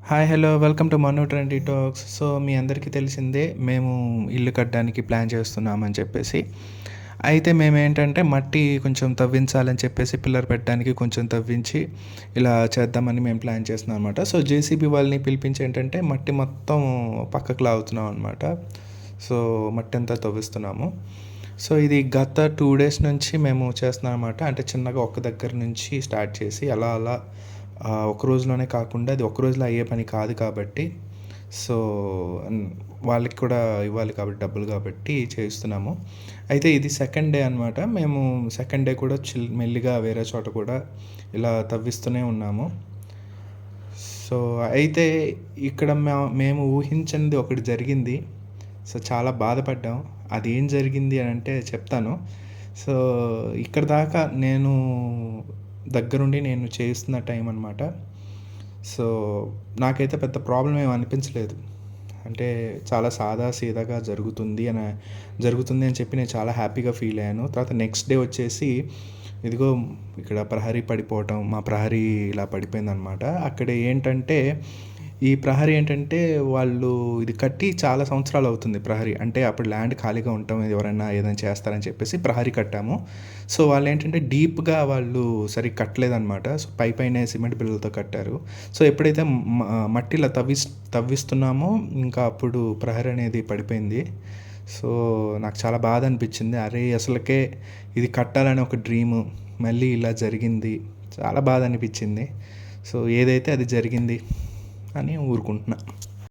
Hi hello welcome to Manu trendy talks. So మీ అందరికీ తెలిసిందే మేము ఇల్లు కట్టడానికి ప్లాన్ చేస్తున్నామని చెప్పేసి. అయితే మేమేంటంటే మట్టి కొంచెం తవ్వించాలని చెప్పేసి పిల్లర్ పెట్టడానికి కొంచెం తవ్వించి ఇలా చేద్దామని మేము ప్లాన్ చేస్తున్నాం అనమాట. సో జేసీబీ వాళ్ళని పిలిపించి ఏంటంటే మట్టి మొత్తం పక్కకు లాగుతున్నాం అనమాట. సో మట్టి అంతా తవ్విస్తున్నాము. సో ఇది గత 2 డేస్ నుంచి మేము చేస్తున్నాం అనమాట. అంటే చిన్నగా ఒక దగ్గర నుంచి స్టార్ట్ చేసి అలా అలా ఒక రోజులోనే కాకుండా అది ఒక రోజులో అయ్యే పని కాదు కాబట్టి సో వాళ్ళకి కూడా ఇవ్వాలి కాబట్టి డబ్బులు కాబట్టి చేస్తున్నాము. అయితే ఇది సెకండ్ డే అనమాట. మేము సెకండ్ డే కూడా మెల్లిగా వేరే చోట కూడా ఇలా తవ్విస్తూనే ఉన్నాము. సో అయితే ఇక్కడ మేము ఊహించింది ఒకటి జరిగింది. సో చాలా బాధపడ్డాం. అదేం జరిగింది అని అంటే చెప్తాను. సో ఇక్కడ దాకా దగ్గరుండి నేను చేస్తున్న టైం అనమాట. సో నాకైతే పెద్ద ప్రాబ్లం ఏమి అనిపించలేదు. అంటే చాలా సాదా సీదాగా జరుగుతుంది అని చెప్పి నేను చాలా హ్యాపీగా ఫీల్ అయ్యాను. తర్వాత నెక్స్ట్ డే వచ్చేసి ఇదిగో ఇక్కడ ప్రహరీ పడిపోవటం, మా ప్రహరీ ఇలా పడిపోయిందనమాట. అక్కడ ఏంటంటే ఈ ప్రహరీ ఏంటంటే వాళ్ళు ఇది కట్టి చాలా సంవత్సరాలు అవుతుంది ప్రహరీ. అంటే అప్పుడు ల్యాండ్ ఖాళీగా ఉండటం, ఎవరైనా ఏదైనా చేస్తారని చెప్పేసి ప్రహరీ కట్టాము. సో వాళ్ళు ఏంటంటే డీప్గా వాళ్ళు సరిగ్గా కట్టలేదన్నమాట. సో పైనే సిమెంట్ బిల్లలతో కట్టారు. సో ఎప్పుడైతే మట్టిలో తవ్విస్తున్నామో ఇంకా అప్పుడు ప్రహరీ అనేది పడిపోయింది. సో నాకు చాలా బాధ అనిపించింది. అరే అసలుకే ఇది కట్టాలని ఒక డ్రీము, మళ్ళీ ఇలా జరిగింది. చాలా బాధ అనిపించింది. సో ఏదైతే అది జరిగింది అని ఊరుకుంటున్నా.